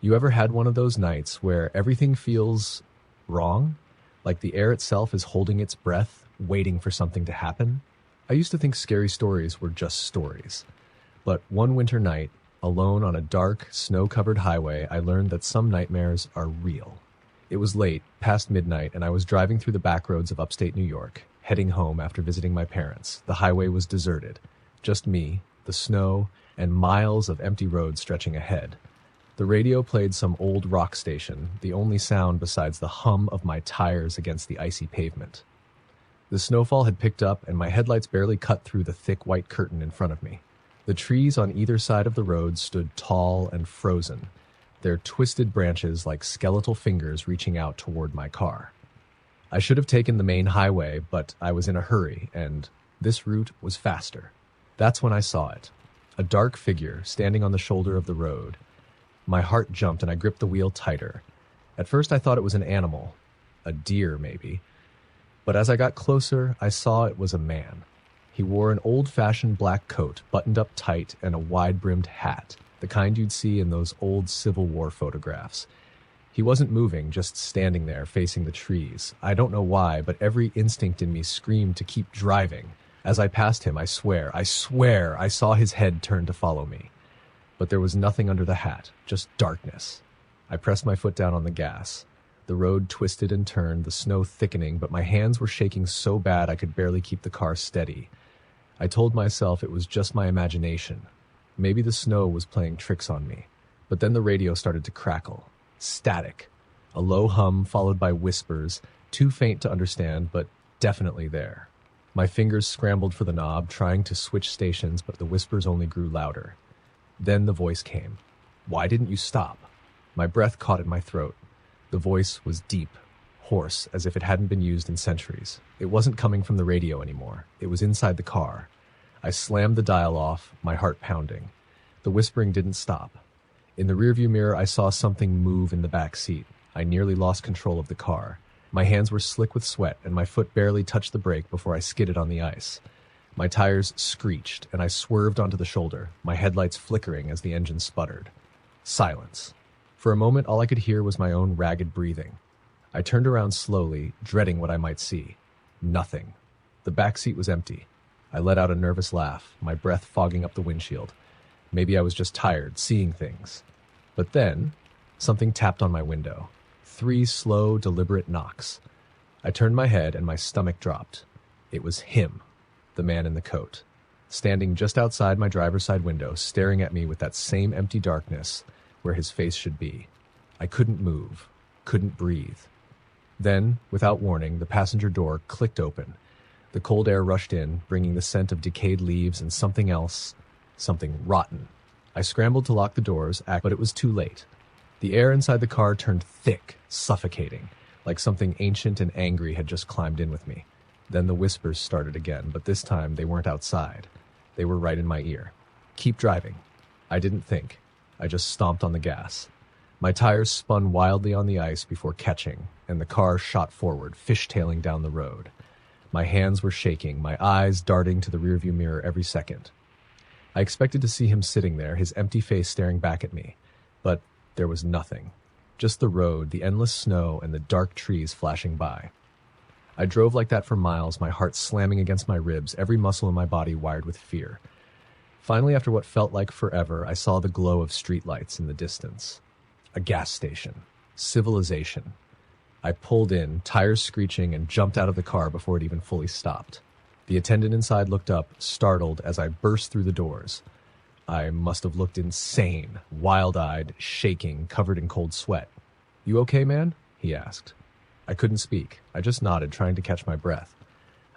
You ever had one of those nights where everything feels wrong? Like the air itself is holding its breath, waiting for something to happen? I used to think scary stories were just stories. But one winter night, alone on a dark, snow-covered highway, I learned that some nightmares are real. It was late, past midnight, and I was driving through the back roads of upstate New York, heading home after visiting my parents. The highway was deserted. Just me, the snow, and miles of empty road stretching ahead. The radio played some old rock station, the only sound besides the hum of my tires against the icy pavement. The snowfall had picked up, and my headlights barely cut through the thick white curtain in front of me. The trees on either side of the road stood tall and frozen, their twisted branches like skeletal fingers reaching out toward my car. I should have taken the main highway, but I was in a hurry, and this route was faster. That's when I saw it. A dark figure standing on the shoulder of the road. My heart jumped and I gripped the wheel tighter. At first I thought it was an animal, a deer maybe. But as I got closer, I saw it was a man. He wore an old-fashioned black coat, buttoned up tight, and a wide-brimmed hat, the kind you'd see in those old Civil War photographs. He wasn't moving, just standing there, facing the trees. I don't know why, but every instinct in me screamed to keep driving. As I passed him, I swear, I saw his head turn to follow me. But there was nothing under the hat, just darkness. I pressed my foot down on the gas. The road twisted and turned, the snow thickening, but my hands were shaking so bad I could barely keep the car steady. I told myself it was just my imagination. Maybe the snow was playing tricks on me. But then the radio started to crackle. Static. A low hum followed by whispers, too faint to understand, but definitely there. My fingers scrambled for the knob, trying to switch stations, but the whispers only grew louder. Then the voice came. "Why didn't you stop?" My breath caught in my throat. The voice was deep, hoarse, as if it hadn't been used in centuries. It wasn't coming from the radio anymore. It was inside the car. I slammed the dial off, my heart pounding. The whispering didn't stop. In the rearview mirror, I saw something move in the back seat. I nearly lost control of the car. My hands were slick with sweat, and my foot barely touched the brake before I skidded on the ice. My tires screeched, and I swerved onto the shoulder, my headlights flickering as the engine sputtered. Silence. For a moment, all I could hear was my own ragged breathing. I turned around slowly, dreading what I might see. Nothing. The back seat was empty. I let out a nervous laugh, my breath fogging up the windshield. Maybe I was just tired, seeing things. But then, something tapped on my window. 3 slow, deliberate knocks. I turned my head and my stomach dropped. It was him, the man in the coat, standing just outside my driver's side window, staring at me with that same empty darkness where his face should be. I couldn't move, couldn't breathe. Then, without warning, the passenger door clicked open. The cold air rushed in, bringing the scent of decayed leaves and something else, something rotten. I scrambled to lock the doors, but it was too late. The air inside the car turned thick, suffocating, like something ancient and angry had just climbed in with me. Then the whispers started again, but this time they weren't outside. They were right in my ear. "Keep driving." I didn't think. I just stomped on the gas. My tires spun wildly on the ice before catching, and the car shot forward, fishtailing down the road. My hands were shaking, my eyes darting to the rearview mirror every second. I expected to see him sitting there, his empty face staring back at me. But there was nothing. Just the road, the endless snow, and the dark trees flashing by. I drove like that for miles, my heart slamming against my ribs, every muscle in my body wired with fear. Finally, after what felt like forever, I saw the glow of streetlights in the distance. A gas station. Civilization. I pulled in, tires screeching, and jumped out of the car before it even fully stopped. The attendant inside looked up, startled, as I burst through the doors. I must have looked insane, wild-eyed, shaking, covered in cold sweat. "You okay, man?" he asked. I couldn't speak. I just nodded, trying to catch my breath.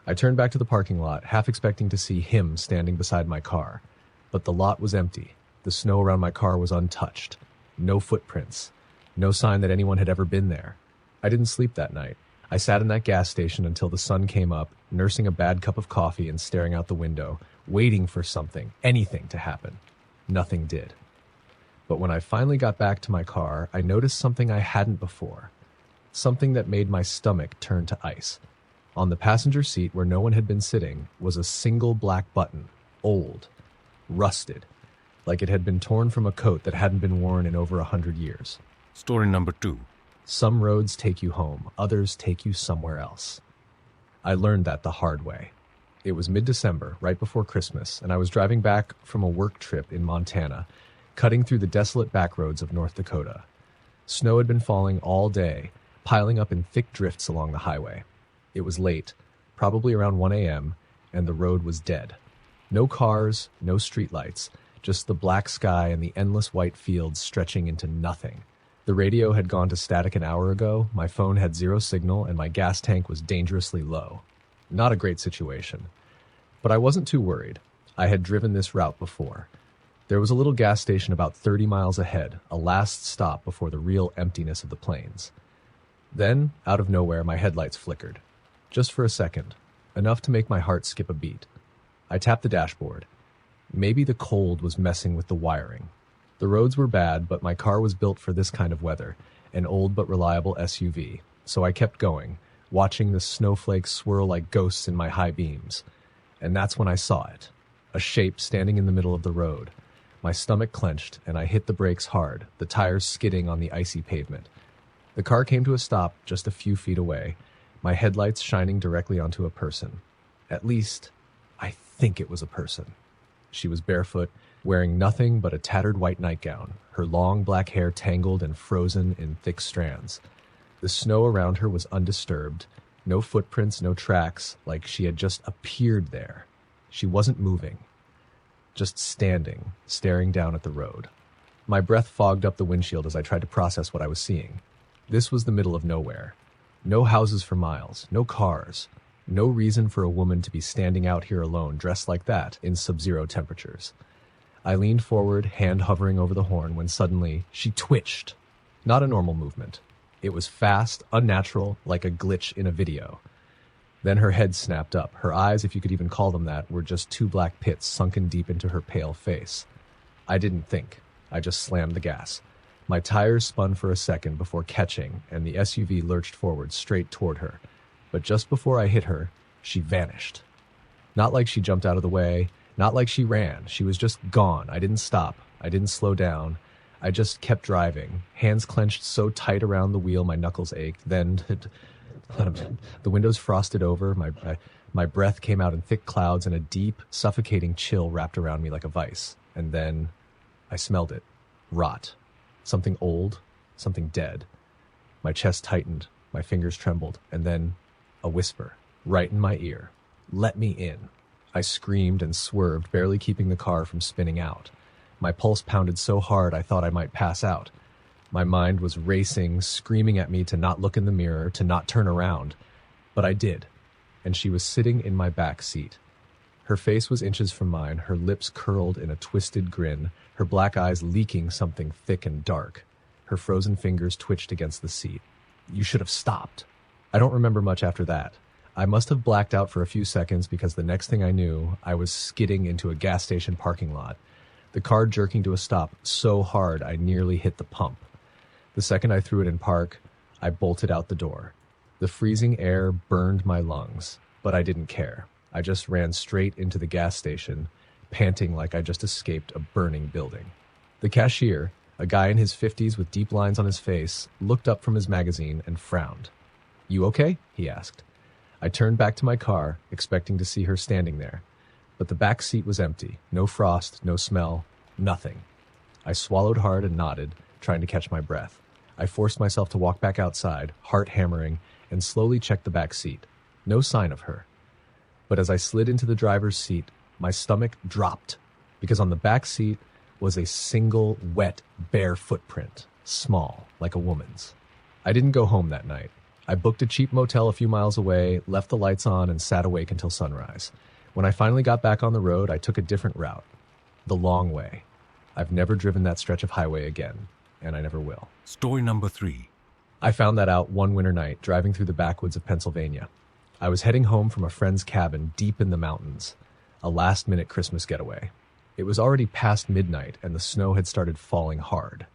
I turned back to the parking lot, half expecting to see him standing beside my car. But the lot was empty. The snow around my car was untouched. No footprints. No sign that anyone had ever been there. I didn't sleep that night. I sat in that gas station until the sun came up, nursing a bad cup of coffee and staring out the window, waiting for something, anything to happen. Nothing did. But when I finally got back to my car, I noticed something I hadn't before. Something that made my stomach turn to ice. On the passenger seat, where no one had been sitting, was a single black button, old, rusted. like it had been torn from a coat that hadn't been worn in over 100 years. Story number 2. Some roads take you home, others take you somewhere else. I learned that the hard way. It was mid-December, right before Christmas, and I was driving back from a work trip in Montana, cutting through the desolate backroads of North Dakota. Snow had been falling all day, piling up in thick drifts along the highway. It was late, probably around 1 a.m., and the road was dead. No cars, no streetlights, just the black sky and the endless white fields stretching into nothing. The radio had gone to static an hour ago, my phone had zero signal, and my gas tank was dangerously low. Not a great situation. But I wasn't too worried. I had driven this route before. There was a little gas station about 30 miles ahead, a last stop before the real emptiness of the plains. Then, out of nowhere, my headlights flickered. Just for a second, enough to make my heart skip a beat. I tapped the dashboard. Maybe the cold was messing with the wiring. The roads were bad, but my car was built for this kind of weather, an old but reliable SUV. So I kept going, watching the snowflakes swirl like ghosts in my high beams. And that's when I saw it, a shape standing in the middle of the road. My stomach clenched, and I hit the brakes hard, the tires skidding on the icy pavement. The car came to a stop just a few feet away, my headlights shining directly onto a person. At least, I think it was a person. She was barefoot, wearing nothing but a tattered white nightgown, her long black hair tangled and frozen in thick strands. The snow around her was undisturbed, no footprints, no tracks, like she had just appeared there. She wasn't moving, just standing, staring down at the road. My breath fogged up the windshield as I tried to process what I was seeing. This was the middle of nowhere. No houses for miles, no cars. No reason for a woman to be standing out here alone, dressed like that, in sub-zero temperatures. I leaned forward, hand hovering over the horn, when suddenly she twitched. Not a normal movement. It was fast, unnatural, like a glitch in a video. Then her head snapped up. Her eyes, if you could even call them that, were just two black pits sunken deep into her pale face. I didn't think. I just slammed the gas. My tires spun for a second before catching, and the SUV lurched forward straight toward her. But just before I hit her, she vanished. Not like she jumped out of the way, not like she ran. She was just gone. I didn't stop. I didn't slow down. I just kept driving, hands clenched so tight around the wheel my knuckles ached. Then the windows frosted over, my breath came out in thick clouds, and a deep, suffocating chill wrapped around me like a vice. And then I smelled it. Rot. Something old, something dead. My chest tightened, my fingers trembled, and then a whisper, right in my ear. Let me in. I screamed and swerved, barely keeping the car from spinning out. My pulse pounded so hard I thought I might pass out. My mind was racing, screaming at me to not look in the mirror, to not turn around. But I did, and she was sitting in my back seat. Her face was inches from mine, her lips curled in a twisted grin, her black eyes leaking something thick and dark. Her frozen fingers twitched against the seat. You should have stopped. I don't remember much after that. I must have blacked out for a few seconds because the next thing I knew, I was skidding into a gas station parking lot, the car jerking to a stop so hard I nearly hit the pump. The second I threw it in park, I bolted out the door. The freezing air burned my lungs, but I didn't care. I just ran straight into the gas station, panting like I just escaped a burning building. The cashier, a guy in his 50s with deep lines on his face, looked up from his magazine and frowned. "You okay?" he asked. I turned back to my car, expecting to see her standing there. But the back seat was empty. No frost, no smell, nothing. I swallowed hard and nodded, trying to catch my breath. I forced myself to walk back outside, heart hammering, and slowly checked the back seat. No sign of her. But as I slid into the driver's seat, my stomach dropped, because on the back seat was a single, wet, bare footprint, small, like a woman's. I didn't go home that night. I booked a cheap motel a few miles away, left the lights on, and sat awake until sunrise. When I finally got back on the road, I took a different route. The long way. I've never driven that stretch of highway again, and I never will. Story number 3. I found that out one winter night, driving through the backwoods of Pennsylvania. I was heading home from a friend's cabin deep in the mountains, a last-minute Christmas getaway. It was already past midnight, and the snow had started falling hard.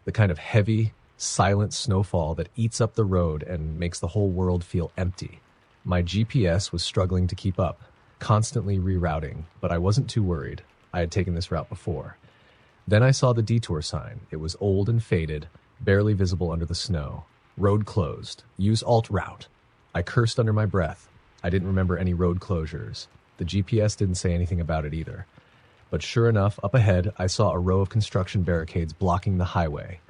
The kind of heavy, silent snowfall that eats up the road and makes the whole world feel empty. My GPS was struggling to keep up, constantly rerouting, but I wasn't too worried. I had taken this route before. Then I saw the detour sign. It was old and faded, barely visible under the snow. Road closed. Use alt route. I cursed under my breath. I didn't remember any road closures. The GPS didn't say anything about it either. But sure enough, up ahead, I saw a row of construction barricades blocking the highway.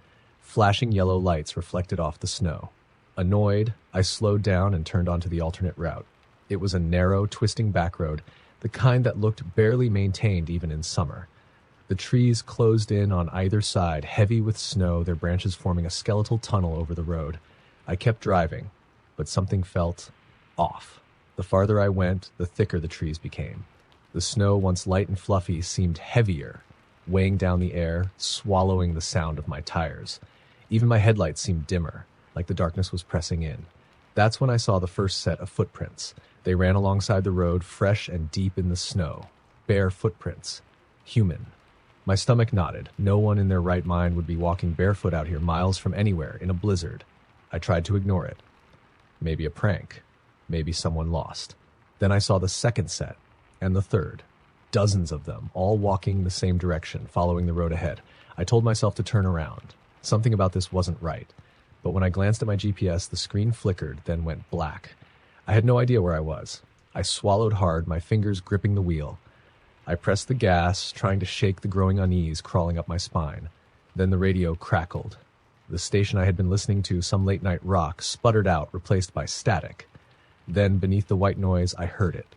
Flashing yellow lights reflected off the snow. Annoyed, I slowed down and turned onto the alternate route. It was a narrow, twisting back road, the kind that looked barely maintained even in summer. The trees closed in on either side, heavy with snow, their branches forming a skeletal tunnel over the road. I kept driving, but something felt off. The farther I went, the thicker the trees became. The snow, once light and fluffy, seemed heavier, weighing down the air, swallowing the sound of my tires. Even my headlights seemed dimmer, like the darkness was pressing in. That's when I saw the first set of footprints. They ran alongside the road, fresh and deep in the snow. Bare footprints. Human. My stomach knotted. No one in their right mind would be walking barefoot out here miles from anywhere in a blizzard. I tried to ignore it. Maybe a prank. Maybe someone lost. Then I saw the second set, and the third. Dozens of them, all walking the same direction, following the road ahead. I told myself to turn around. Something about this wasn't right. But when I glanced at my GPS, the screen flickered, then went black. I had no idea where I was. I swallowed hard, my fingers gripping the wheel. I pressed the gas, trying to shake the growing unease crawling up my spine. Then the radio crackled. The station I had been listening to, some late-night rock, sputtered out, replaced by static. Then, beneath the white noise, I heard it.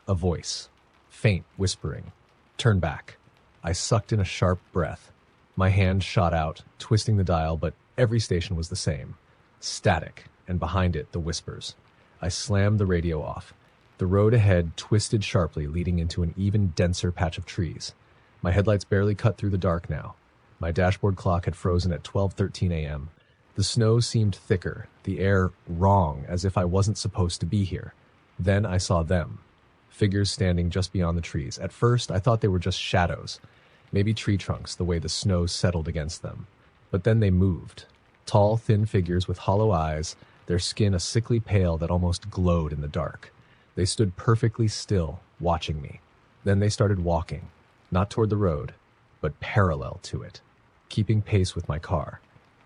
A voice. Faint, whispering. Turn back. I sucked in a sharp breath. My hand shot out, twisting the dial, but every station was the same. Static, and behind it, the whispers. I slammed the radio off. The road ahead twisted sharply, leading into an even denser patch of trees. My headlights barely cut through the dark now. My dashboard clock had frozen at 12:13 a.m. The snow seemed thicker, the air wrong, as if I wasn't supposed to be here. Then I saw them. Figures standing just beyond the trees. At first, I thought they were just shadows. Maybe tree trunks, the way the snow settled against them. But then they moved. Tall, thin figures with hollow eyes, their skin a sickly pale that almost glowed in the dark. They stood perfectly still, watching me. Then they started walking, not toward the road, but parallel to it, keeping pace with my car.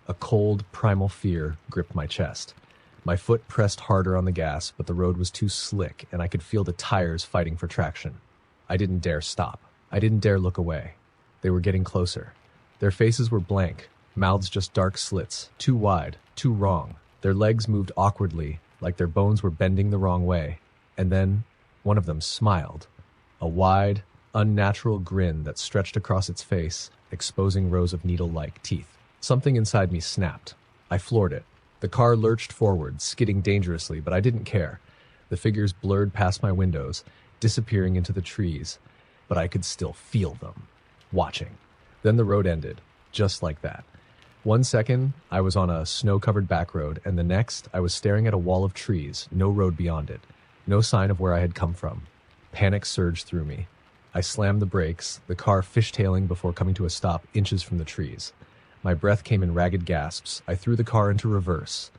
A cold, primal fear gripped my chest. My foot pressed harder on the gas, but the road was too slick, and I could feel the tires fighting for traction. I didn't dare stop. I didn't dare look away. They were getting closer. Their faces were blank, mouths just dark slits, too wide, too wrong. Their legs moved awkwardly, like their bones were bending the wrong way. And then, one of them smiled. A wide, unnatural grin that stretched across its face, exposing rows of needle-like teeth. Something inside me snapped. I floored it. The car lurched forward, skidding dangerously, but I didn't care. The figures blurred past my windows, disappearing into the trees, but I could still feel them, watching. Then the road ended, just like that. 1 second, I was on a snow-covered back road, and the next, I was staring at a wall of trees, no road beyond it. No sign of where I had come from. Panic surged through me. I slammed the brakes, the car fishtailing before coming to a stop inches from the trees. My breath came in ragged gasps. I threw the car into reverse.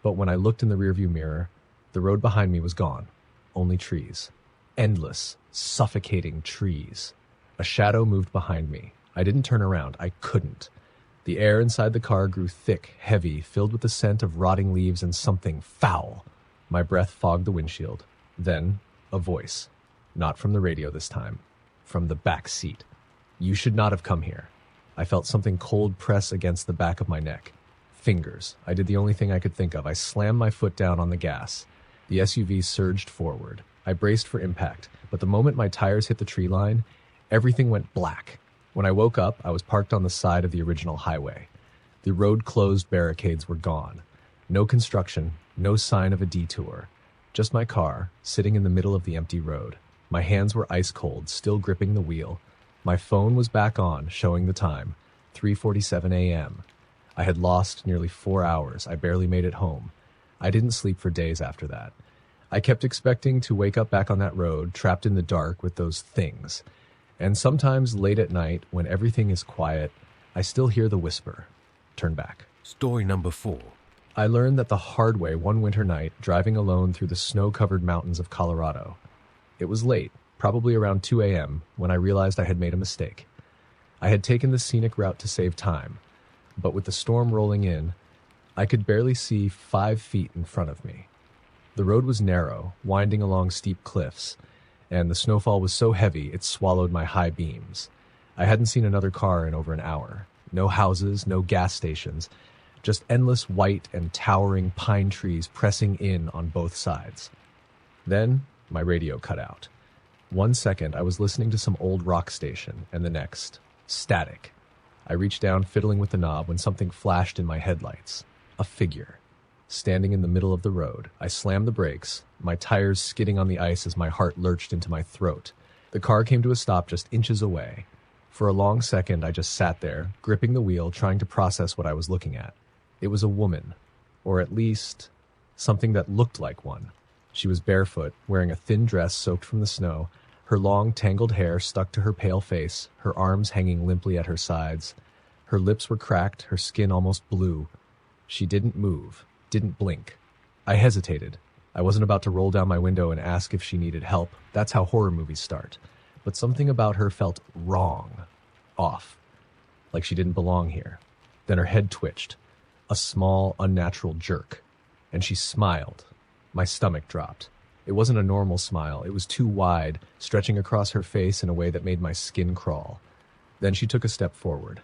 But when I looked in the rearview mirror, the road behind me was gone. Only trees. Endless, suffocating trees. A shadow moved behind me. I didn't turn around. I couldn't. The air inside the car grew thick, heavy, filled with the scent of rotting leaves and something foul. My breath fogged the windshield. Then, a voice. Not from the radio this time. From the back seat. You should not have come here. I felt something cold press against the back of my neck. Fingers. I did the only thing I could think of. I slammed my foot down on the gas. The SUV surged forward. I braced for impact, but the moment my tires hit the tree line, everything went black. When I woke up, I was parked on the side of the original highway. The road-closed barricades were gone. No construction, no sign of a detour. Just my car, sitting in the middle of the empty road. My hands were ice cold, still gripping the wheel. My phone was back on, showing the time, 3:47 a.m. I had lost nearly 4 hours. I barely made it home. I didn't sleep for days after that. I kept expecting to wake up back on that road, trapped in the dark with those things. And sometimes late at night, when everything is quiet, I still hear the whisper, turn back. Story number 4. I learned that the hard way one winter night, driving alone through the snow-covered mountains of Colorado. It was late, probably around 2 a.m., when I realized I had made a mistake. I had taken the scenic route to save time, but with the storm rolling in, I could barely see 5 feet in front of me. The road was narrow, winding along steep cliffs, and the snowfall was so heavy it swallowed my high beams. I hadn't seen another car in over an hour. No houses, no gas stations, just endless white and towering pine trees pressing in on both sides. Then my radio cut out. 1 second I was listening to some old rock station, and the next, static. I reached down, fiddling with the knob, when something flashed in my headlights. A figure. Standing in the middle of the road, I slammed the brakes, my tires skidding on the ice as my heart lurched into my throat. The car came to a stop just inches away. For a long second, I just sat there, gripping the wheel, trying to process what I was looking at. It was a woman, or at least something that looked like one. She was barefoot, wearing a thin dress soaked from the snow, her long, tangled hair stuck to her pale face, her arms hanging limply at her sides. Her lips were cracked, her skin almost blue. She didn't move, didn't blink. I hesitated. I wasn't about to roll down my window and ask if she needed help. That's how horror movies start. But something about her felt wrong, off, like she didn't belong here. Then her head twitched, a small, unnatural jerk, and she smiled. My stomach dropped. It wasn't a normal smile. It was too wide, stretching across her face in a way that made my skin crawl. Then she took a step forward.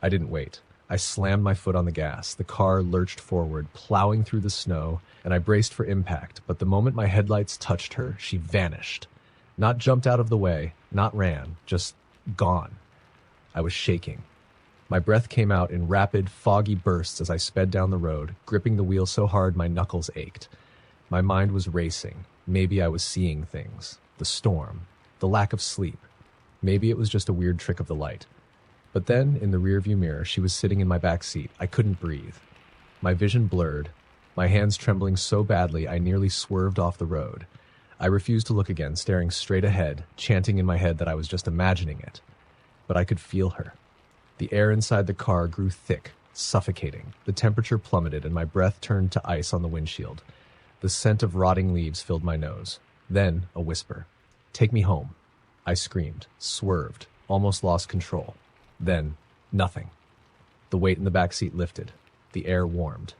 I didn't wait. I slammed my foot on the gas. The car lurched forward, plowing through the snow, and I braced for impact. But the moment my headlights touched her, she vanished. Not jumped out of the way, not ran, just gone. I was shaking. My breath came out in rapid, foggy bursts as I sped down the road, gripping the wheel so hard my knuckles ached. My mind was racing. Maybe I was seeing things. The storm. The lack of sleep. Maybe it was just a weird trick of the light. But then, in the rearview mirror, she was sitting in my back seat. I couldn't breathe. My vision blurred, my hands trembling so badly I nearly swerved off the road. I refused to look again, staring straight ahead, chanting in my head that I was just imagining it. But I could feel her. The air inside the car grew thick, suffocating. The temperature plummeted, and my breath turned to ice on the windshield. The scent of rotting leaves filled my nose. Then, a whisper. "Take me home." I screamed, swerved, almost lost control. Then, nothing. The weight in the back seat lifted. The air warmed.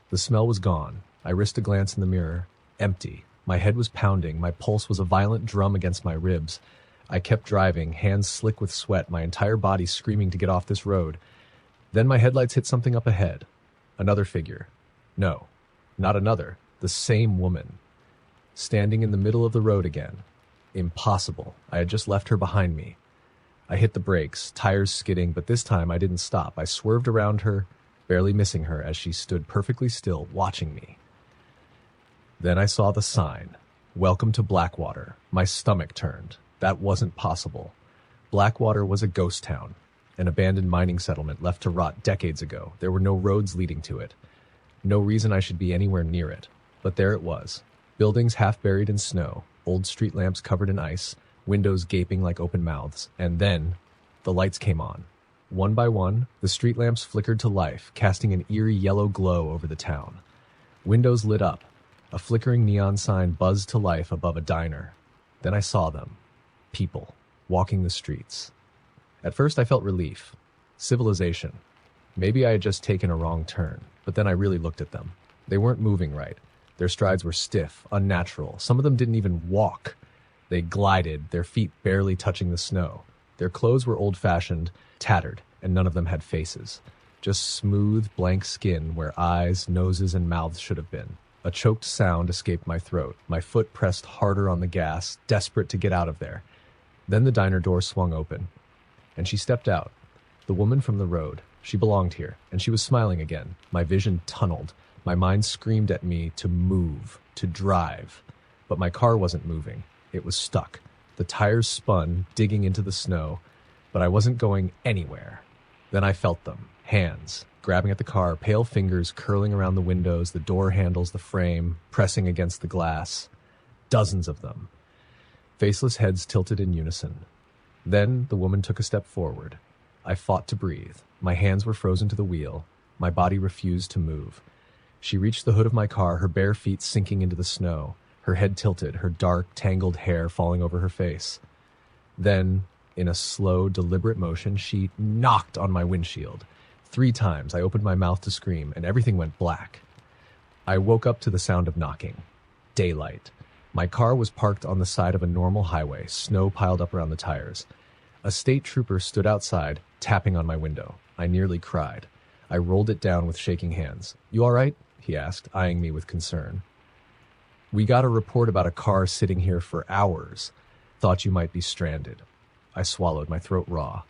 The smell was gone. I risked a glance in the mirror. Empty. My head was pounding. My pulse was a violent drum against my ribs. I kept driving, hands slick with sweat, my entire body screaming to get off this road. Then my headlights hit something up ahead. Another figure. No, not another. The same woman. Standing in the middle of the road again. Impossible. I had just left her behind me. I hit the brakes, tires skidding, but this time I didn't stop. I swerved around her, barely missing her as she stood perfectly still, watching me. Then I saw the sign. Welcome to Blackwater. My stomach turned. That wasn't possible. Blackwater was a ghost town, an abandoned mining settlement left to rot decades ago. There were no roads leading to it. No reason I should be anywhere near it. But there it was. Buildings half buried in snow, old street lamps covered in ice, windows gaping like open mouths. And then, the lights came on. One by one, the street lamps flickered to life, casting an eerie yellow glow over the town. Windows lit up. A flickering neon sign buzzed to life above a diner. Then I saw them. People, walking the streets. At first I felt relief. Civilization. Maybe I had just taken a wrong turn, but then I really looked at them. They weren't moving right. Their strides were stiff, unnatural. Some of them didn't even walk. They glided, their feet barely touching the snow. Their clothes were old-fashioned, tattered, and none of them had faces. Just smooth, blank skin where eyes, noses, and mouths should have been. A choked sound escaped my throat. My foot pressed harder on the gas, desperate to get out of there. Then the diner door swung open, and she stepped out. The woman from the road. She belonged here, and she was smiling again. My vision tunneled. My mind screamed at me to move, to drive. But my car wasn't moving. It was stuck. The tires spun, digging into the snow, but I wasn't going anywhere. Then I felt them. Hands, grabbing at the car, pale fingers curling around the windows, the door handles, the frame, pressing against the glass. Dozens of them. Faceless heads tilted in unison. Then the woman took a step forward. I fought to breathe. My hands were frozen to the wheel. My body refused to move. She reached the hood of my car, her bare feet sinking into the snow, her head tilted, her dark, tangled hair falling over her face. Then In a slow, deliberate motion, she knocked on my windshield. 3 times I opened my mouth to scream, and everything went black. I woke up to the sound of knocking. Daylight. My car was parked on the side of a normal highway, snow piled up around the tires. A state trooper stood outside, tapping on my window. I nearly cried. I rolled it down with shaking hands. "You all right?" he asked, eyeing me with concern. "We got a report about a car sitting here for hours. Thought you might be stranded." I swallowed, my throat raw.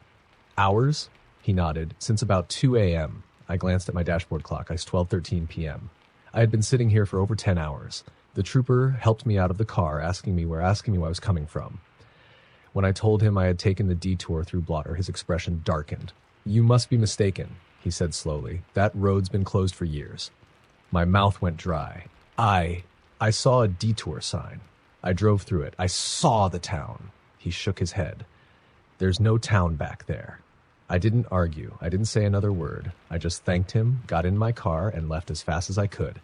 "Hours?" He nodded. "Since about 2 a.m. I glanced at my dashboard clock. It's 12:13 p.m. I had been sitting here for over 10 hours. The trooper helped me out of the car, asking me where I was coming from. When I told him I had taken the detour through Blotter, his expression darkened. "You must be mistaken," he said slowly. "That road's been closed for years." My mouth went dry. I saw a detour sign. I drove through it. I saw the town." He shook his head. "There's no town back there." I didn't argue. I didn't say another word. I just thanked him, got in my car, and left as fast as I could.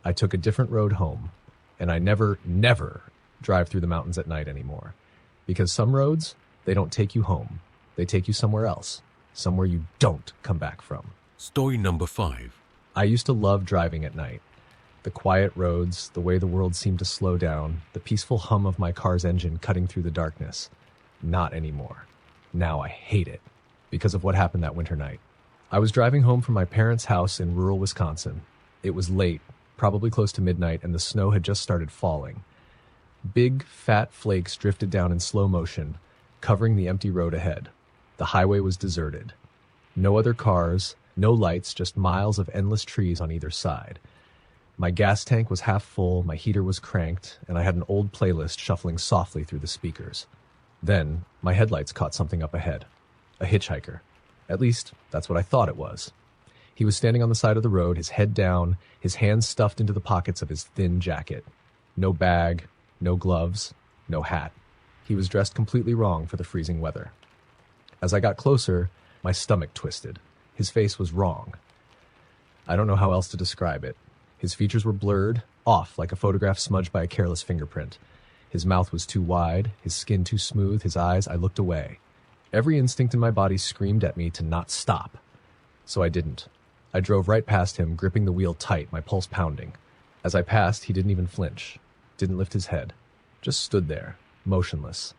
I took a different road home, and I never drive through the mountains at night anymore. Because some roads, they don't take you home. They take you somewhere else, somewhere you don't come back from. Story number 5. I used to love driving at night. The quiet roads, the way the world seemed to slow down, the peaceful hum of my car's engine cutting through the darkness. Not anymore. Now I hate it, because of what happened that winter night. I was driving home from my parents' house in rural Wisconsin. It was late, probably close to midnight, and the snow had just started falling. Big, fat flakes drifted down in slow motion, covering the empty road ahead. The highway was deserted. No other cars, no lights, just miles of endless trees on either side. My gas tank was half full, my heater was cranked, and I had an old playlist shuffling softly through the speakers. Then, my headlights caught something up ahead. A hitchhiker. At least, that's what I thought it was. He was standing on the side of the road, his head down, his hands stuffed into the pockets of his thin jacket. No bag, no gloves, no hat. He was dressed completely wrong for the freezing weather. As I got closer, my stomach twisted. His face was wrong. I don't know how else to describe it. His features were blurred, off like a photograph smudged by a careless fingerprint. His mouth was too wide, his skin too smooth, his eyes, I looked away. Every instinct in my body screamed at me to not stop. So I didn't. I drove right past him, gripping the wheel tight, my pulse pounding. As I passed, he didn't even flinch, didn't lift his head, just stood there, motionless.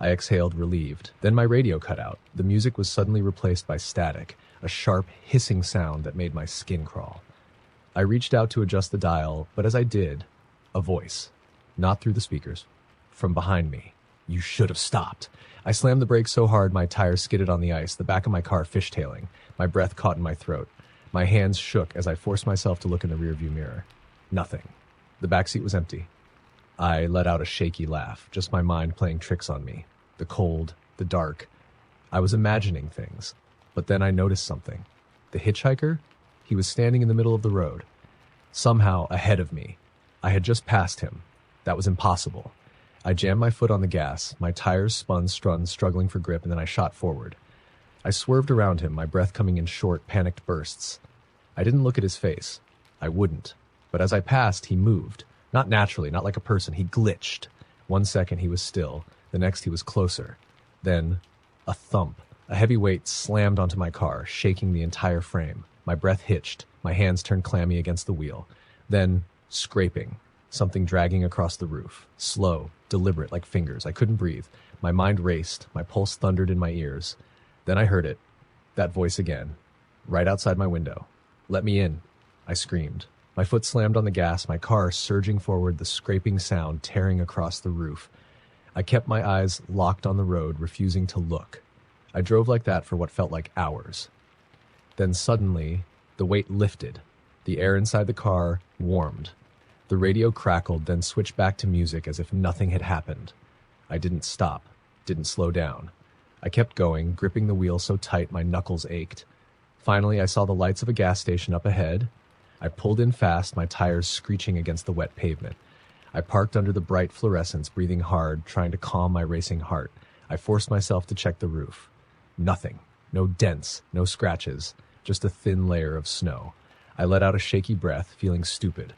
I exhaled, relieved. Then my radio cut out. The music was suddenly replaced by static, a sharp, hissing sound that made my skin crawl. I reached out to adjust the dial, but as I did, a voice, not through the speakers, from behind me. "You should have stopped." I slammed the brakes so hard my tires skidded on the ice, the back of my car fishtailing. My breath caught in my throat. My hands shook as I forced myself to look in the rearview mirror. Nothing. The backseat was empty. I let out a shaky laugh, just my mind playing tricks on me. The cold, the dark. I was imagining things. But then I noticed something. The hitchhiker? He was standing in the middle of the road. Somehow ahead of me. I had just passed him. That was impossible. I jammed my foot on the gas. My tires spun, struggling for grip, and then I shot forward. I swerved around him, my breath coming in short, panicked bursts. I didn't look at his face. I wouldn't. But as I passed, he moved. Not naturally, not like a person. He glitched. 1 second he was still. The next he was closer. Then, a thump. A heavy weight slammed onto my car, shaking the entire frame. My breath hitched. My hands turned clammy against the wheel. Then, scraping. Something dragging across the roof. Slow, deliberate, like fingers. I couldn't breathe. My mind raced. My pulse thundered in my ears. Then I heard it. That voice again. Right outside my window. "Let me in," I screamed. My foot slammed on the gas, my car surging forward, the scraping sound tearing across the roof. I kept my eyes locked on the road, refusing to look. I drove like that for what felt like hours. Then suddenly, the weight lifted. The air inside the car warmed. The radio crackled, then switched back to music as if nothing had happened. I didn't stop, didn't slow down. I kept going, gripping the wheel so tight my knuckles ached. Finally, I saw the lights of a gas station up ahead. I pulled in fast, my tires screeching against the wet pavement. I parked under the bright fluorescence, breathing hard, trying to calm my racing heart. I forced myself to check the roof. Nothing. No dents, no scratches, just a thin layer of snow. I let out a shaky breath, feeling stupid.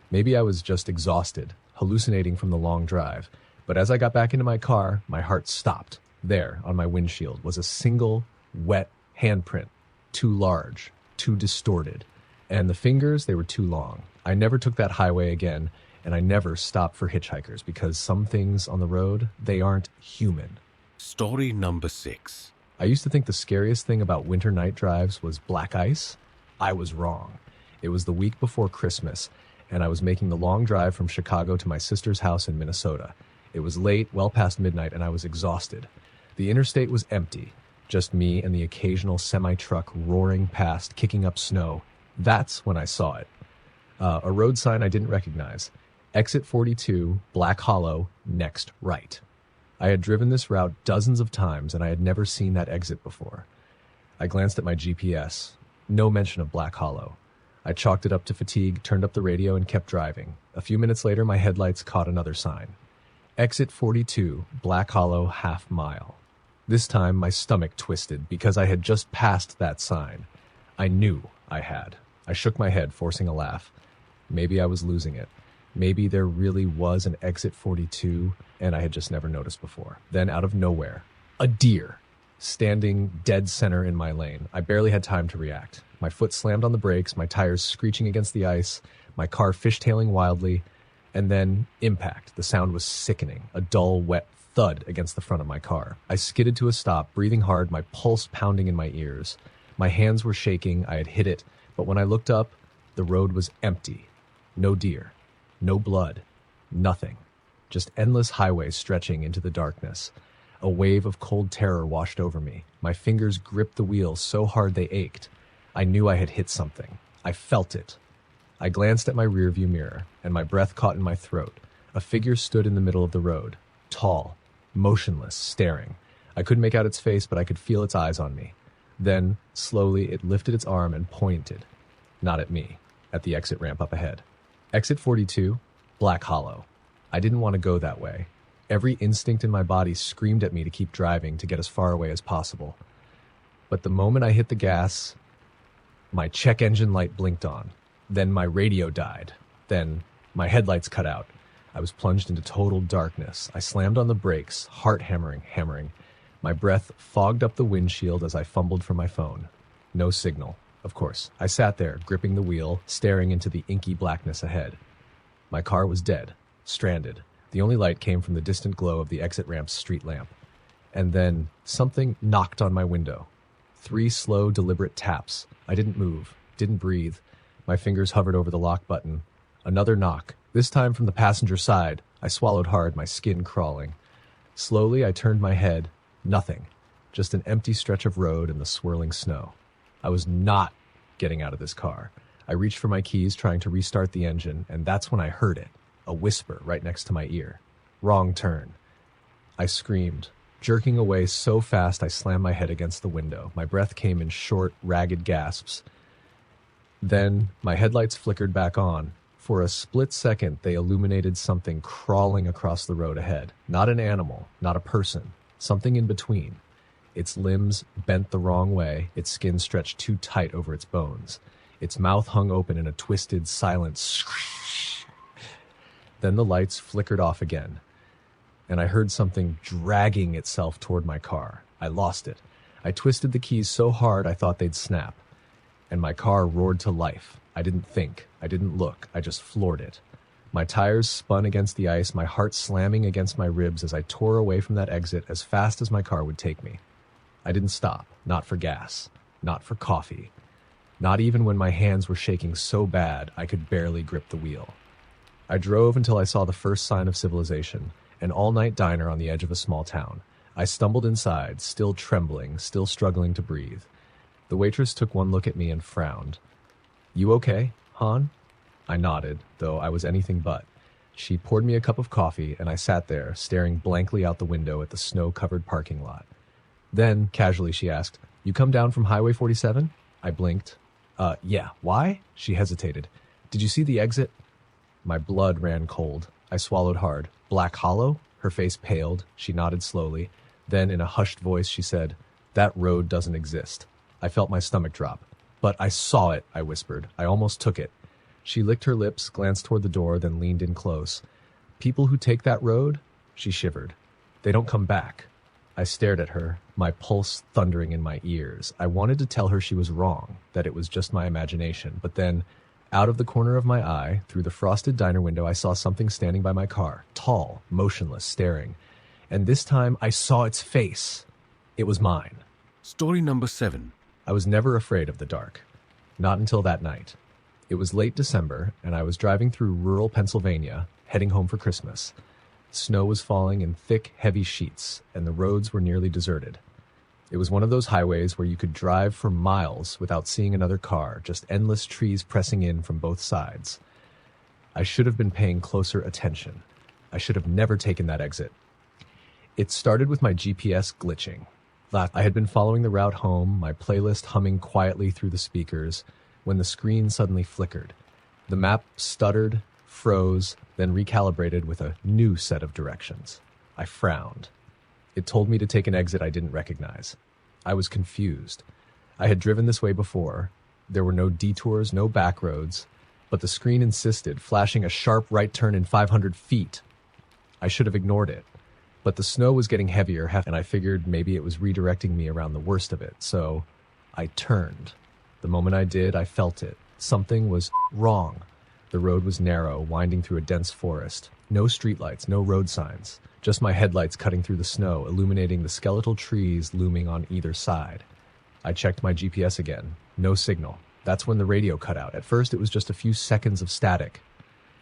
Maybe I was just exhausted, hallucinating from the long drive. But as I got back into my car, my heart stopped. There, on my windshield, was a single, wet handprint, too large, too distorted. And the fingers, they were too long. I never took that highway again, and I never stopped for hitchhikers because some things on the road, they aren't human. Story number 6. I used to think the scariest thing about winter night drives was black ice. I was wrong. It was the week before Christmas, and I was making the long drive from Chicago to my sister's house in Minnesota. It was late, well past midnight, and I was exhausted. The interstate was empty, just me and the occasional semi-truck roaring past, kicking up snow. That's when I saw it. A road sign I didn't recognize. Exit 42, Black Hollow, next right. I had driven this route dozens of times, and I had never seen that exit before. I glanced at my GPS. No mention of Black Hollow. I chalked it up to fatigue, turned up the radio, and kept driving. A few minutes later, my headlights caught another sign. Exit 42, Black Hollow, half mile. This time, my stomach twisted because I had just passed that sign. I knew I had. I shook my head, forcing a laugh. Maybe I was losing it. Maybe there really was an exit 42, and I had just never noticed before. Then, out of nowhere, a deer, standing dead center in my lane. I barely had time to react. My foot slammed on the brakes, my tires screeching against the ice, my car fishtailing wildly, and then impact. The sound was sickening, a dull, wet thud against the front of my car. I skidded to a stop, breathing hard, my pulse pounding in my ears. My hands were shaking, I had hit it, but when I looked up, the road was empty. No deer, no blood, nothing. Just endless highway stretching into the darkness. A wave of cold terror washed over me. My fingers gripped the wheel so hard they ached. I knew I had hit something. I felt it. I glanced at my rearview mirror, and my breath caught in my throat. A figure stood in the middle of the road, tall, motionless, staring. I couldn't make out its face, but I could feel its eyes on me. Then, slowly, it lifted its arm and pointed. Not at me, at the exit ramp up ahead. Exit 42, Black Hollow. I didn't want to go that way. Every instinct in my body screamed at me to keep driving, to get as far away as possible. But the moment I hit the gas, my check engine light blinked on. Then my radio died. Then my headlights cut out. I was plunged into total darkness. I slammed on the brakes, heart hammering. My breath fogged up the windshield as I fumbled for my phone. No signal, of course. I sat there, gripping the wheel, staring into the inky blackness ahead. My car was dead, stranded. The only light came from the distant glow of the exit ramp's street lamp. And then something knocked on my window. 3 slow, deliberate taps. I didn't move, didn't breathe. My fingers hovered over the lock button. Another knock, this time from the passenger side. I swallowed hard, my skin crawling. Slowly, I turned my head. Nothing. Just an empty stretch of road and the swirling snow. I was not getting out of this car. I reached for my keys, trying to restart the engine, and that's when I heard it. A whisper right next to my ear. Wrong turn. I screamed, jerking away so fast I slammed my head against the window. My breath came in short, ragged gasps. Then my headlights flickered back on. For a split second, they illuminated something crawling across the road ahead. Not an animal, not a person, something in between. Its limbs bent the wrong way, its skin stretched too tight over its bones. Its mouth hung open in a twisted, silent screech. Then the lights flickered off again, and I heard something dragging itself toward my car. I lost it. I twisted the keys so hard I thought they'd snap, and my car roared to life. I didn't think. I didn't look. I just floored it. My tires spun against the ice, my heart slamming against my ribs as I tore away from that exit as fast as my car would take me. I didn't stop. Not for gas. Not for coffee. Not even when my hands were shaking so bad I could barely grip the wheel. I drove until I saw the first sign of civilization, an all-night diner on the edge of a small town. I stumbled inside, still trembling, still struggling to breathe. The waitress took one look at me and frowned. "You okay, Han?" I nodded, though I was anything but. She poured me a cup of coffee, and I sat there, staring blankly out the window at the snow-covered parking lot. Then, casually, she asked, "You come down from Highway 47? I blinked. Yeah. Why?" She hesitated. "Did you see the exit?" My blood ran cold. I swallowed hard. "Black Hollow?" Her face paled. She nodded slowly. Then, in a hushed voice, she said, "That road doesn't exist." I felt my stomach drop. "But I saw it," I whispered. "I almost took it." She licked her lips, glanced toward the door, then leaned in close. "People who take that road?" She shivered. "They don't come back." I stared at her, my pulse thundering in my ears. I wanted to tell her she was wrong, that it was just my imagination. But then, out of the corner of my eye, through the frosted diner window, I saw something standing by my car, tall, motionless, staring. And this time, I saw its face. It was mine. Story number 7. I was never afraid of the dark. Not until that night. It was late December, and I was driving through rural Pennsylvania, heading home for Christmas. Snow was falling in thick, heavy sheets, and the roads were nearly deserted. It was one of those highways where you could drive for miles without seeing another car, just endless trees pressing in from both sides. I should have been paying closer attention. I should have never taken that exit. It started with my GPS glitching. I had been following the route home, my playlist humming quietly through the speakers, when the screen suddenly flickered. The map stuttered, froze, then recalibrated with a new set of directions. I frowned. It told me to take an exit I didn't recognize. I was confused. I had driven this way before. There were no detours, no back roads, but the screen insisted, flashing a sharp right turn in 500 feet. I should have ignored it, but the snow was getting heavier, and I figured maybe it was redirecting me around the worst of it, so I turned. The moment I did, I felt it. Something was wrong. The road was narrow, winding through a dense forest. No streetlights, no road signs. Just my headlights cutting through the snow, illuminating the skeletal trees looming on either side. I checked my GPS again. No signal. That's when the radio cut out. At first, it was just a few seconds of static.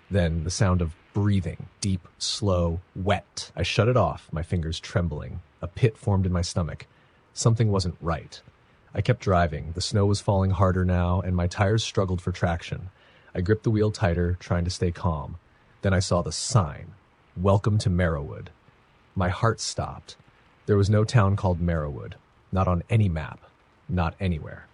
Then the sound of breathing, deep, slow, wet. I shut it off, my fingers trembling. A pit formed in my stomach. Something wasn't right. I kept driving. The snow was falling harder now, and my tires struggled for traction. I gripped the wheel tighter, trying to stay calm. Then I saw the sign. Welcome to Merrowwood. My heart stopped. There was no town called Merrowwood. Not on any map. Not anywhere.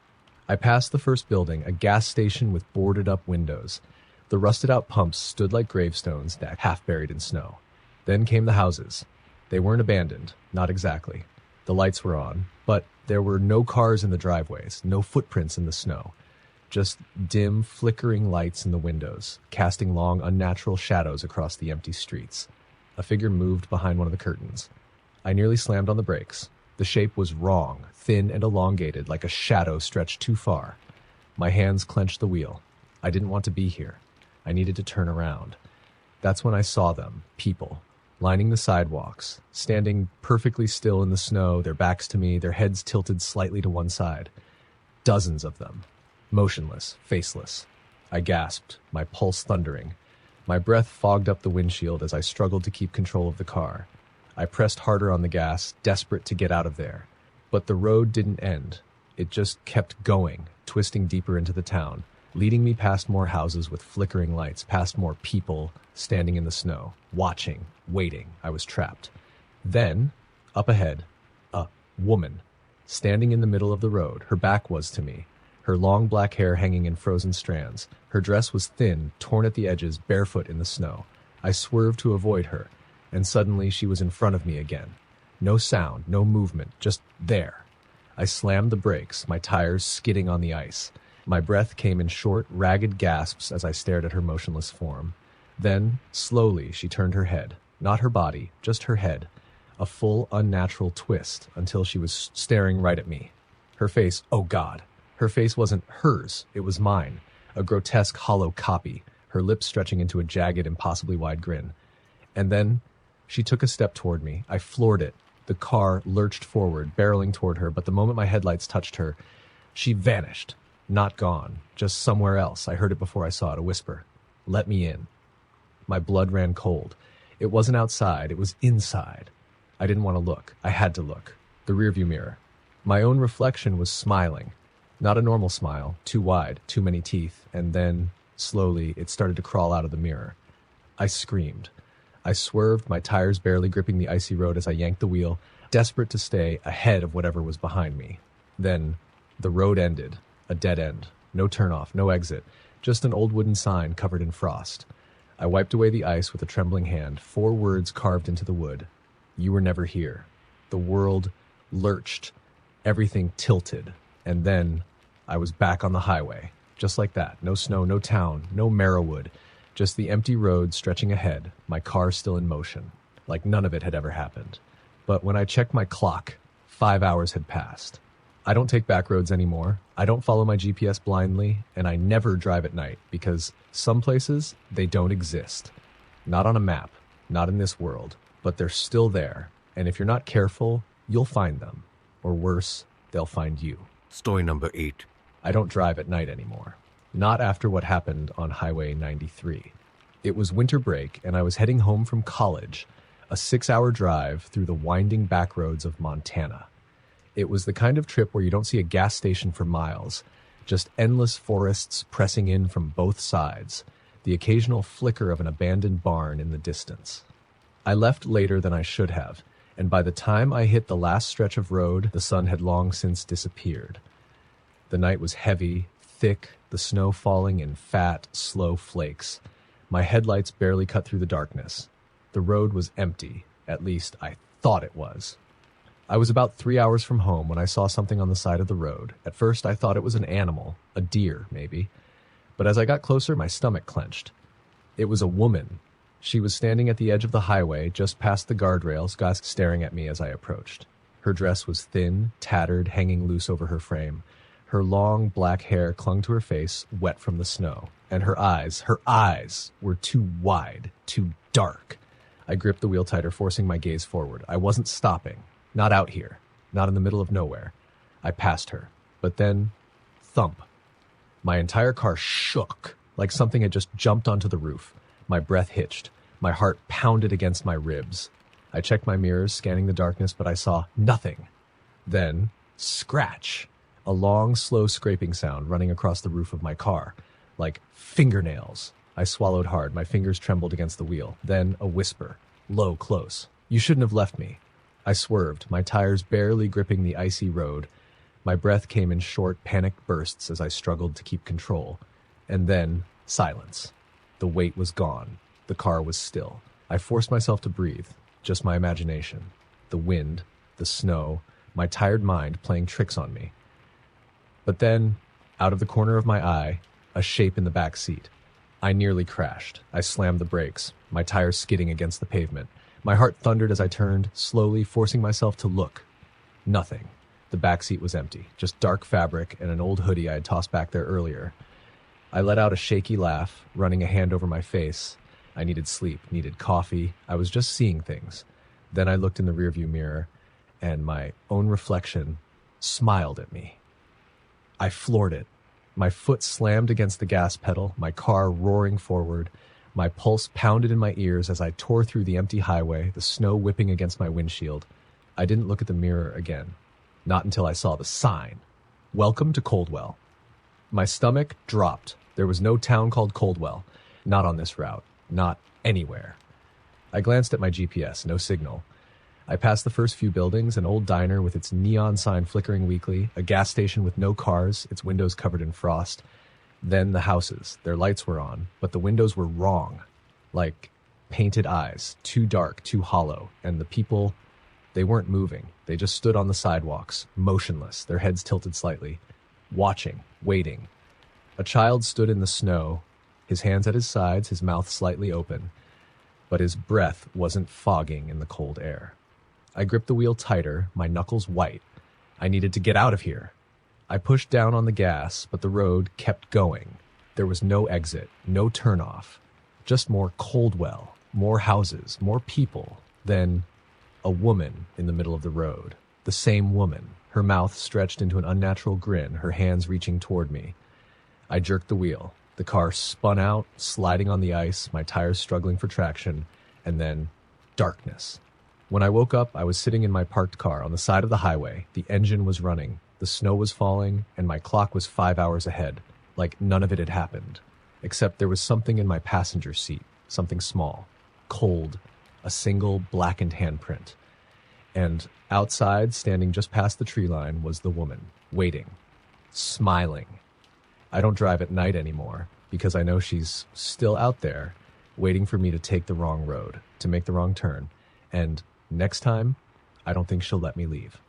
I passed the first building, a gas station with boarded-up windows. The rusted-out pumps stood like gravestones, half buried in snow. Then came the houses. They weren't abandoned. Not exactly. The lights were on, but there were no cars in the driveways, no footprints in the snow. Just dim, flickering lights in the windows, casting long, unnatural shadows across the empty streets. A figure moved behind one of the curtains. I nearly slammed on the brakes. The shape was wrong, thin and elongated, like a shadow stretched too far. My hands clenched the wheel. I didn't want to be here. I needed to turn around. That's when I saw them, people, lining the sidewalks, standing perfectly still in the snow, their backs to me, their heads tilted slightly to one side. Dozens of them. Motionless, faceless. I gasped, my pulse thundering. My breath fogged up the windshield as I struggled to keep control of the car. I pressed harder on the gas, desperate to get out of there. But the road didn't end. It just kept going, twisting deeper into the town, leading me past more houses with flickering lights, past more people standing in the snow, watching, waiting. I was trapped. Then, up ahead, a woman, standing in the middle of the road. Her back was to me. Her long black hair hanging in frozen strands. Her dress was thin, torn at the edges, barefoot in the snow. I swerved to avoid her, and suddenly she was in front of me again. No sound, no movement, just there. I slammed the brakes, my tires skidding on the ice. My breath came in short, ragged gasps as I stared at her motionless form. Then, slowly, she turned her head. Not her body, just her head. A full, unnatural twist until she was staring right at me. Her face, oh God. Her face wasn't hers, it was mine. A grotesque, hollow copy, her lips stretching into a jagged, impossibly wide grin. And then, she took a step toward me. I floored it. The car lurched forward, barreling toward her, but the moment my headlights touched her, she vanished. Not gone, just somewhere else. I heard it before I saw it, a whisper. Let me in. My blood ran cold. It wasn't outside, it was inside. I didn't want to look. I had to look. The rearview mirror. My own reflection was smiling. Not a normal smile, too wide, too many teeth, and then, slowly, it started to crawl out of the mirror. I screamed. I swerved, my tires barely gripping the icy road as I yanked the wheel, desperate to stay ahead of whatever was behind me. Then, the road ended. A dead end. No turnoff, no exit. Just an old wooden sign covered in frost. I wiped away the ice with a trembling hand, 4 words carved into the wood. You were never here. The world lurched. Everything tilted. And then, I was back on the highway. Just like that. No snow, no town, no Merrowwood. Just the empty road stretching ahead, my car still in motion. Like none of it had ever happened. But when I checked my clock, 5 hours had passed. I don't take back roads anymore. I don't follow my GPS blindly, and I never drive at night because some places, they don't exist. Not on a map, not in this world, but they're still there. And if you're not careful, you'll find them. Or worse, they'll find you. Story number 8. I don't drive at night anymore. Not after what happened on Highway 93. It was winter break, and I was heading home from college, a 6-hour drive through the winding back roads of Montana. It was the kind of trip where you don't see a gas station for miles, just endless forests pressing in from both sides, the occasional flicker of an abandoned barn in the distance. I left later than I should have, and by the time I hit the last stretch of road, the sun had long since disappeared. The night was heavy, thick, the snow falling in fat, slow flakes. My headlights barely cut through the darkness. The road was empty, at least I thought it was. I was about 3 hours from home when I saw something on the side of the road. At first, I thought it was an animal, a deer, maybe. But as I got closer, my stomach clenched. It was a woman. She was standing at the edge of the highway, just past the guardrails, staring at me as I approached. Her dress was thin, tattered, hanging loose over her frame. Her long, black hair clung to her face, wet from the snow. And her eyes were too wide, too dark. I gripped the wheel tighter, forcing my gaze forward. I wasn't stopping. Not out here. Not in the middle of nowhere. I passed her. But then, thump. My entire car shook, like something had just jumped onto the roof. My breath hitched. My heart pounded against my ribs. I checked my mirrors, scanning the darkness, but I saw nothing. Then, scratch. A long, slow scraping sound running across the roof of my car, like fingernails. I swallowed hard. My fingers trembled against the wheel. Then a whisper, low, close. You shouldn't have left me. I swerved, my tires barely gripping the icy road. My breath came in short, panicked bursts as I struggled to keep control. And then, silence. The weight was gone. The car was still. I forced myself to breathe, just my imagination. The wind, the snow, my tired mind playing tricks on me. But then, out of the corner of my eye, a shape in the back seat. I nearly crashed. I slammed the brakes, my tires skidding against the pavement. My heart thundered as I turned, slowly forcing myself to look. Nothing. The back seat was empty, just dark fabric and an old hoodie I had tossed back there earlier. I let out a shaky laugh, running a hand over my face. I needed sleep, needed coffee. I was just seeing things. Then I looked in the rearview mirror, and my own reflection smiled at me. I floored it. My foot slammed against the gas pedal, my car roaring forward. My pulse pounded in my ears as I tore through the empty highway, the snow whipping against my windshield. I didn't look at the mirror again. Not until I saw the sign. Welcome to Coldwell. My stomach dropped. There was no town called Coldwell. Not on this route. Not anywhere. I glanced at my GPS. No signal. I passed the first few buildings, an old diner with its neon sign flickering weakly, a gas station with no cars, its windows covered in frost. Then the houses. Their lights were on, but the windows were wrong. Like painted eyes, too dark, too hollow. And the people, they weren't moving. They just stood on the sidewalks, motionless, their heads tilted slightly, watching, waiting. A child stood in the snow, his hands at his sides, his mouth slightly open, but his breath wasn't fogging in the cold air. I gripped the wheel tighter, my knuckles white. I needed to get out of here. I pushed down on the gas, but the road kept going. There was no exit, no turnoff, just more Coldwell, more houses, more people. Then a woman in the middle of the road. The same woman, her mouth stretched into an unnatural grin, her hands reaching toward me. I jerked the wheel. The car spun out, sliding on the ice, my tires struggling for traction, and then darkness. When I woke up, I was sitting in my parked car on the side of the highway. The engine was running, the snow was falling, and my clock was 5 hours ahead, like none of it had happened. Except there was something in my passenger seat, something small, cold, a single blackened handprint. And outside, standing just past the tree line, was the woman, waiting, smiling. I don't drive at night anymore, because I know she's still out there, waiting for me to take the wrong road, to make the wrong turn. And next time, I don't think she'll let me leave.